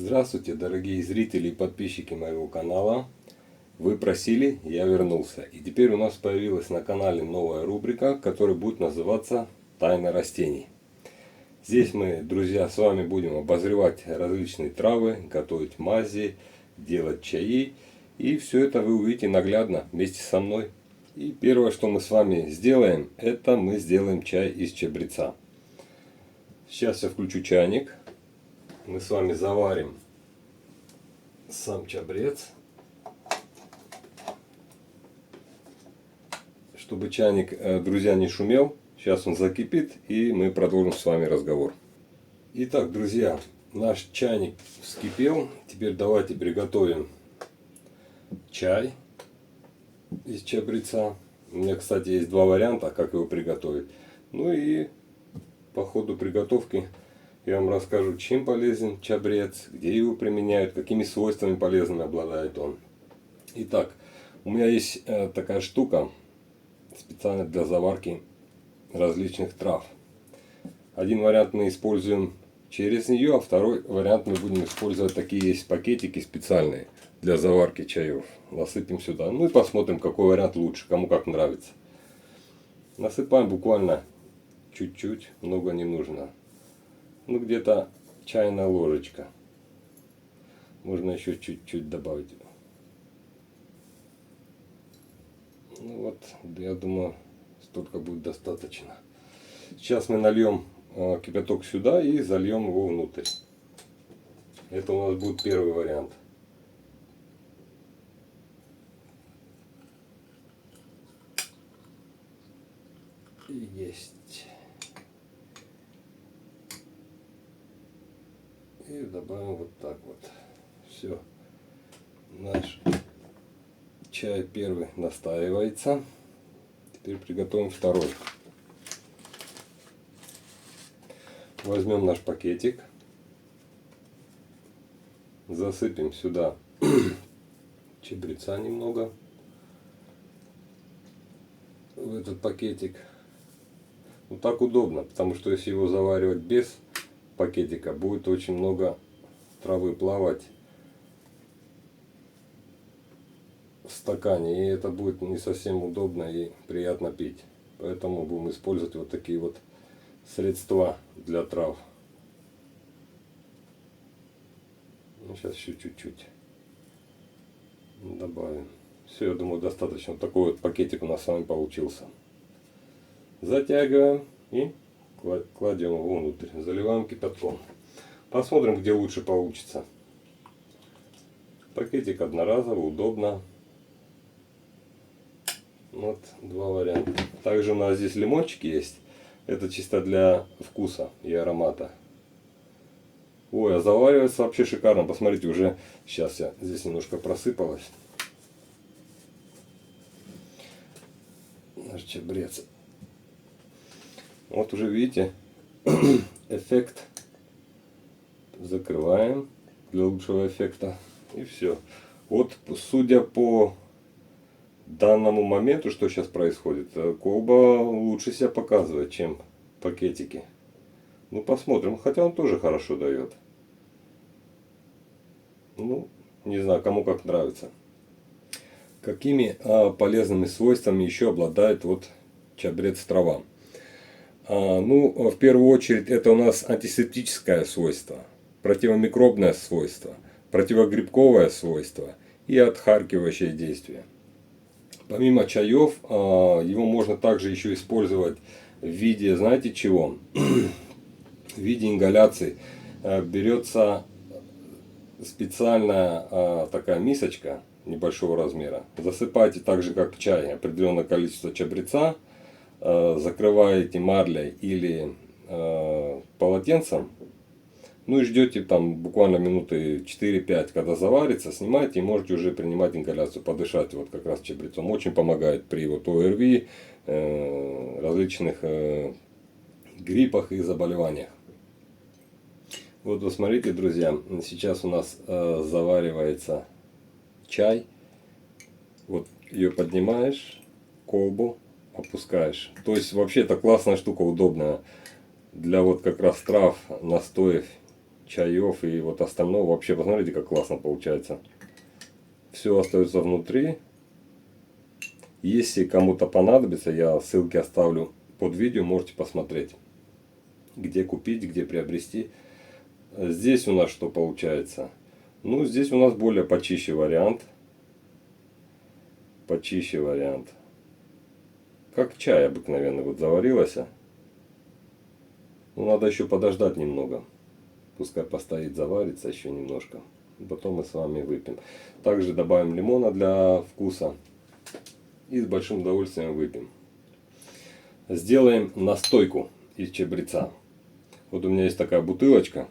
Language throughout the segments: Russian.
Здравствуйте, дорогие зрители и подписчики моего канала. Вы просили, я вернулся. И теперь у нас появилась на канале новая рубрика, которая будет называться «Тайны растений». Здесь мы, друзья, с вами будем обозревать различные травы, готовить мази, делать чаи. И все это вы увидите наглядно вместе со мной. И первое, что мы с вами сделаем, это мы сделаем чай из чабреца. Сейчас я включу чайник. Мы с вами заварим сам чабрец. Чтобы чайник, друзья, не шумел, сейчас он закипит, и мы продолжим с вами разговор. Итак, друзья, наш чайник вскипел. Теперь давайте приготовим чай из чабреца. У меня, кстати, есть два варианта, как его приготовить. Ну и по ходу приготовки я вам расскажу, чем полезен чабрец, где его применяют, какими свойствами полезными обладает он. Итак, у меня есть такая штука, специально для заварки различных трав. Один вариант мы используем через нее, а второй вариант мы будем использовать такие есть пакетики специальные для заварки чаев. Насыпем сюда, ну и посмотрим, какой вариант лучше, кому как нравится. Насыпаем буквально чуть-чуть, много не нужно. Ну, где-то чайная ложечка. Можно еще чуть-чуть добавить. Ну вот, я думаю, столько будет достаточно. Сейчас мы нальем кипяток сюда и зальем его внутрь. Это у нас будет первый вариант. Есть. И добавим вот так вот. Все. Наш чай первый настаивается. Теперь приготовим второй. Возьмем наш пакетик. Засыпем сюда чабреца немного. В этот пакетик. Вот так удобно, потому что если его заваривать без пакетика, будет очень много травы плавать в стакане, и это будет не совсем удобно и приятно пить. Поэтому будем использовать вот такие вот средства для трав. Ну, сейчас еще чуть-чуть добавим. Все, я думаю, достаточно. Вот такой вот пакетик у нас с вами получился. Затягиваем и кладем его внутрь, заливаем кипятком. Посмотрим, где лучше получится. Пакетик одноразовый, удобно. Вот два варианта. Также у нас здесь лимончики есть. Это чисто для вкуса и аромата. Ой, а заваривается вообще шикарно. Посмотрите, уже сейчас здесь немножко просыпалось. Наш чабрец. Вот уже видите эффект. Закрываем для лучшего эффекта. И все. Вот судя по данному моменту, что сейчас происходит, колба лучше себя показывает, чем пакетики. Ну посмотрим. Хотя он тоже хорошо дает. Ну, не знаю, кому как нравится. Какими полезными свойствами еще обладает вот чабрец трава? Ну, в первую очередь, это у нас антисептическое свойство, противомикробное свойство, противогрибковое свойство и отхаркивающее действие. Помимо чаев, его можно также еще использовать в виде, знаете чего? В виде ингаляции. Берется специальная такая мисочка небольшого размера. Засыпайте так же, как чай, определенное количество чабреца. Закрываете марлей или полотенцем, ну и ждете там буквально минуты 4-5, когда заварится, снимаете и можете уже принимать ингаляцию, подышать вот как раз чабрецом. Очень помогает при вот ОРВИ, различных гриппах и заболеваниях. Вот вы смотрите, друзья, сейчас у нас заваривается чай. Вот ее поднимаешь, колбу опускаешь. То есть вообще это классная штука, удобная для вот как раз трав, настоев чаев и вот остального. Вообще, посмотрите, как классно получается. Все остается внутри. Если кому-то понадобится, я ссылки оставлю под видео, можете посмотреть, где купить, где приобрести. Здесь у нас что получается? Ну, здесь у нас более почище вариант. Почище вариант. Как чай обыкновенный вот заварилось. Ну, надо еще подождать немного. Пускай постоит, заварится еще немножко. Потом мы с вами выпьем. Также добавим лимона для вкуса. И с большим удовольствием выпьем. Сделаем настойку из чабреца. Вот у меня есть такая бутылочка.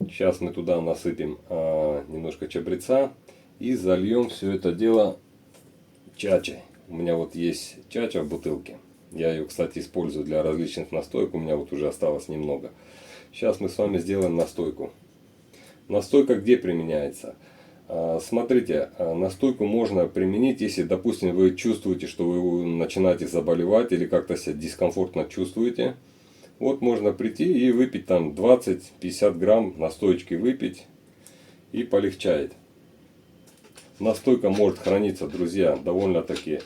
Сейчас мы туда насыпем немножко чабреца. И зальем все это дело чачей. У меня вот есть чача в бутылке. Я ее, кстати, использую для различных настоек. У меня вот уже осталось немного. Сейчас мы с вами сделаем настойку. Настойка где применяется? Смотрите, настойку можно применить, если, допустим, вы чувствуете, что вы начинаете заболевать или как-то себя дискомфортно чувствуете. Вот можно прийти и выпить там 20-50 грамм настоечки выпить и полегчает. Настойка может храниться, друзья, довольно-таки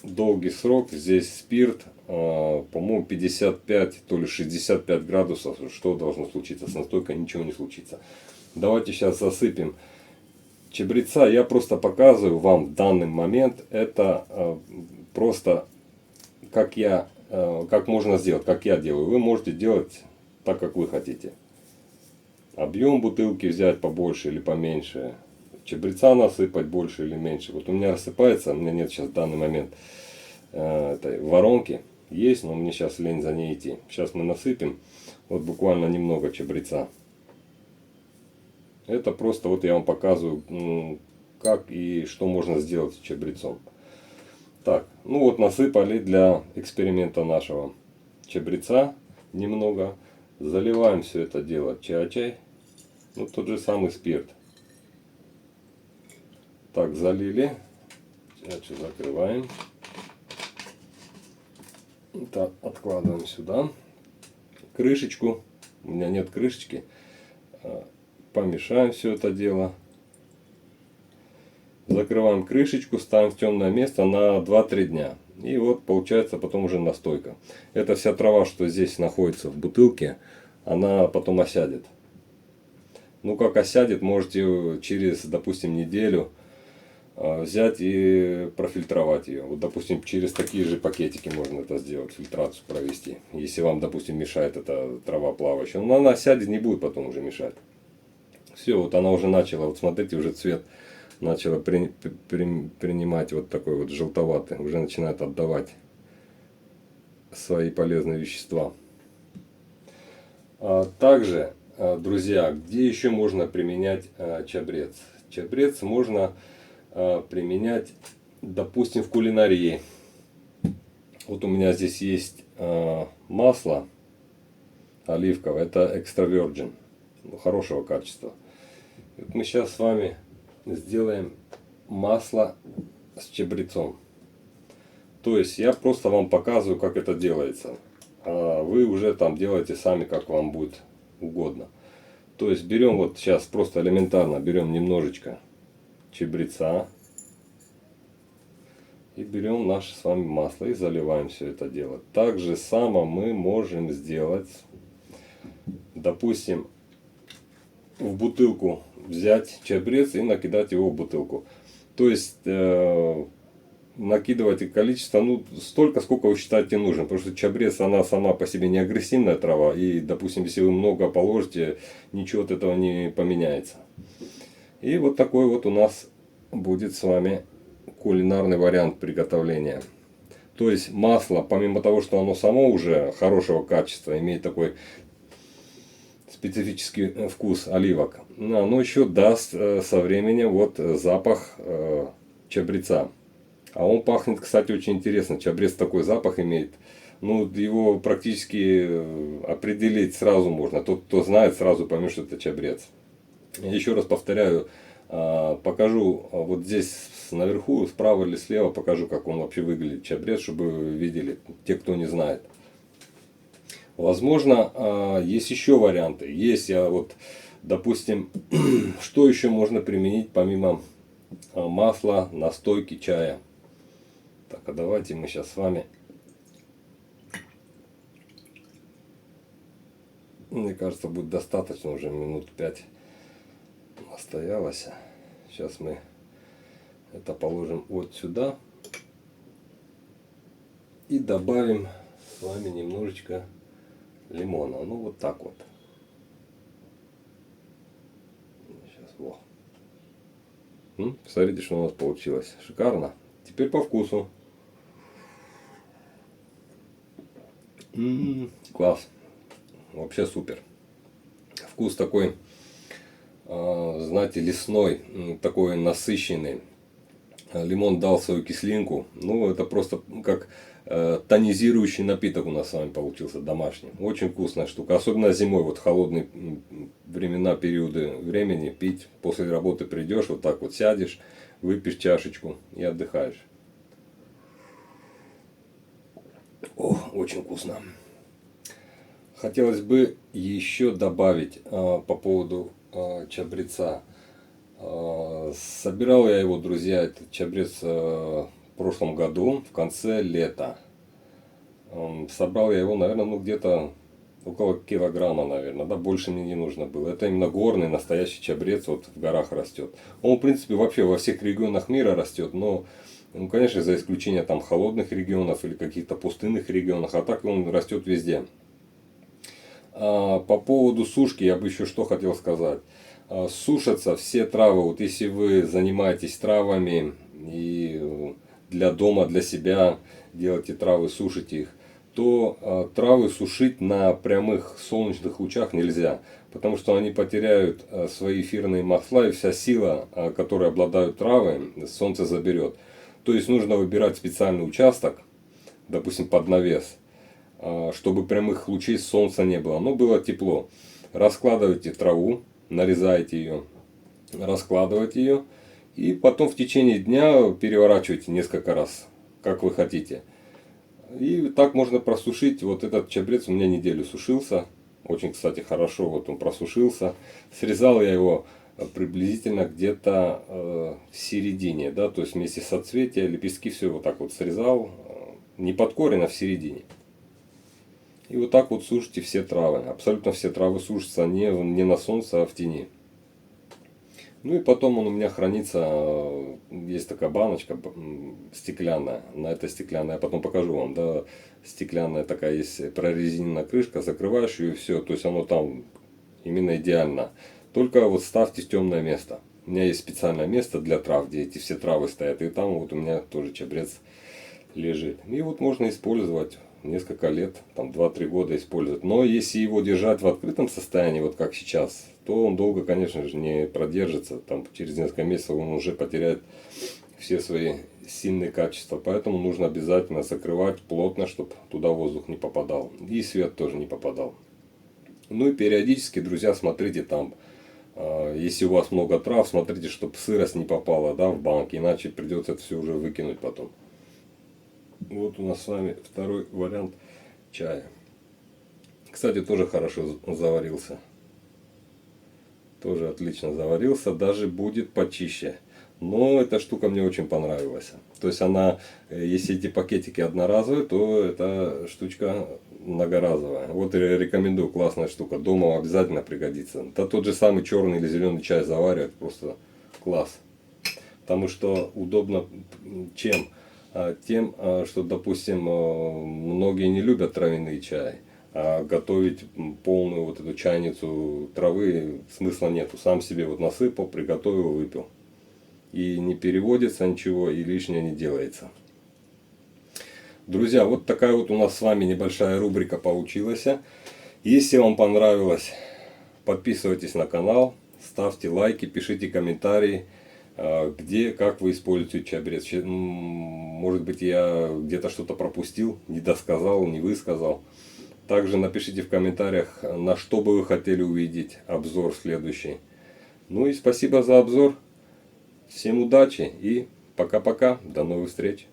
долгий срок. Здесь спирт, по-моему, 55, то ли 65 градусов. Что должно случиться с настойкой? Ничего не случится. Давайте сейчас засыпем чабреца. Я просто показываю вам в данный момент. Это просто как можно сделать, как я делаю. Вы можете делать так, как вы хотите. Объем бутылки взять побольше или поменьше. Чабреца насыпать больше или меньше. Вот у меня рассыпается, у меня нет сейчас в данный момент этой воронки. Есть, но мне сейчас лень за ней идти. Сейчас мы насыпем вот буквально немного чабреца. Это просто вот я вам показываю, как и что можно сделать с чабрецом. Так, ну вот насыпали для эксперимента нашего чабреца немного. Заливаем все это дело чачей. Ну тот же самый спирт. Так, залили. Чачу закрываем. Так, откладываем сюда. Крышечку. У меня нет крышечки. Помешаем все это дело. Закрываем крышечку, ставим в темное место на 2-3 дня. И вот получается потом уже настойка. Эта вся трава, что здесь находится в бутылке, она потом осядет. Ну как осядет, можете через, допустим, неделю взять и профильтровать ее. Вот, допустим, через такие же пакетики можно это сделать, фильтрацию провести. Если вам, допустим, мешает эта трава плавающая. Но она сядет, не будет потом уже мешать. Все, вот она уже начала, вот смотрите, уже цвет начала принимать вот такой вот желтоватый. Уже начинает отдавать свои полезные вещества. Также, друзья, где еще можно применять чабрец? Чабрец можно применять, допустим, в кулинарии. Вот у меня здесь есть масло оливковое, это extra virgin, хорошего качества. Вот мы сейчас с вами сделаем масло с чабрецом. То есть я просто вам показываю, как это делается. А вы уже там делаете сами, как вам будет угодно. То есть берем вот сейчас просто элементарно, берем немножечко чабреца. И берем наше с вами масло и заливаем все это дело. Так же само мы можем сделать, допустим, в бутылку взять чабрец и накидать его в бутылку. То есть накидывайте количество, ну, столько, сколько вы считаете нужным. Потому что чабрец, она сама по себе не агрессивная трава. И, допустим, если вы много положите, ничего от этого не поменяется. И вот такой вот у нас будет с вами кулинарный вариант приготовления. То есть масло, помимо того, что оно само уже хорошего качества, имеет такой специфический вкус оливок, оно еще даст со временем вот запах чабреца. А он пахнет, кстати, очень интересно. Чабрец такой запах имеет. Ну, его практически определить сразу можно. Тот, кто знает, сразу поймет, что это чабрец. Я еще раз повторяю, покажу вот здесь наверху, справа или слева, покажу, как он вообще выглядит, чабрец, чтобы вы видели, те, кто не знает. Возможно, есть еще варианты. Есть, я вот, допустим, что еще можно применить помимо масла, настойки, чая. Так, а давайте мы сейчас с вами, мне кажется, будет достаточно, уже минут 5 настоялось. Сейчас мы это положим вот сюда и добавим с вами немножечко лимона. Ну вот так вот. Сейчас, во. Смотрите, что у нас получилось. Шикарно. Теперь по вкусу. Класс. Вообще супер. Вкус такой, знаете, лесной, такой насыщенный. Лимон дал свою кислинку. Ну, это просто как тонизирующий напиток у нас с вами получился домашний. Очень вкусная штука. Особенно зимой, вот холодные времена, периоды времени, пить. После работы придешь, вот так вот сядешь, выпьешь чашечку и отдыхаешь. О, очень вкусно. Хотелось бы еще добавить по поводу чабреца. Собирал я его, друзья, этот чабрец в прошлом году, в конце лета. Собрал я его, наверное, ну где-то около килограмма, наверное, да, больше мне не нужно было. Это именно горный, настоящий чабрец, вот в горах растет. Он, в принципе, вообще во всех регионах мира растет, но, ну, конечно, за исключением там холодных регионов или каких-то пустынных регионах, а так он растет везде. По поводу сушки я бы еще что хотел сказать. Сушатся все травы, вот если вы занимаетесь травами и для дома, для себя делаете травы, сушите их, то травы сушить на прямых солнечных лучах нельзя, потому что они потеряют свои эфирные масла, и вся сила, которой обладают травы, солнце заберет. То есть нужно выбирать специальный участок, допустим, под навес, чтобы прямых лучей солнца не было, но было тепло. Раскладывайте траву, нарезаете ее, раскладываете ее, и потом в течение дня переворачивайте несколько раз, как вы хотите. И так можно просушить. Вот этот чабрец у меня неделю сушился. Очень, кстати, хорошо вот он просушился. Срезал я его приблизительно где-то в середине, да, то есть вместе с соцветия, лепестки, все вот так вот срезал. Не под корень, а в середине. И вот так вот сушите все травы. Абсолютно все травы сушатся не на солнце, а в тени. Ну и потом он у меня хранится, есть такая баночка стеклянная, на этой стеклянной, я потом покажу вам, да, стеклянная такая есть прорезиненная крышка, закрываешь ее и все, то есть оно там именно идеально. Только вот ставьте в темное место. У меня есть специальное место для трав, где эти все травы стоят, и там вот у меня тоже чабрец лежит. И вот можно использовать несколько лет, там 2-3 года использовать. Но если его держать в открытом состоянии, вот как сейчас, то он долго, конечно же, не продержится. Там через несколько месяцев он уже потеряет все свои сильные качества. Поэтому нужно обязательно закрывать плотно, чтобы туда воздух не попадал. И свет тоже не попадал. Ну и периодически, друзья, смотрите там, если у вас много трав, смотрите, чтобы сырость не попала, да, в банки, иначе придется это все уже выкинуть потом. Вот у нас с вами второй вариант чая. Кстати, тоже хорошо заварился. Тоже отлично заварился. Даже будет почище. Но эта штука мне очень понравилась. То есть она, если эти пакетики одноразовые, то эта штучка многоразовая. Вот и рекомендую, классная штука. Дома обязательно пригодится. Да тот же самый черный или зеленый чай заваривать, просто класс. Потому что удобно чем? Тем, что, допустим, многие не любят травяный чай, а готовить полную вот эту чайницу травы смысла нету. Сам себе вот насыпал, приготовил, выпил. И не переводится ничего, и лишнее не делается. Друзья, вот такая вот у нас с вами небольшая рубрика получилась. Если вам понравилось, подписывайтесь на канал, ставьте лайки, пишите комментарии. Где, как вы используете чабрец. Может быть, я где-то что-то пропустил, не досказал, не высказал. Также напишите в комментариях, на что бы вы хотели увидеть обзор следующий. Ну и спасибо за обзор. Всем удачи и пока-пока. До новых встреч.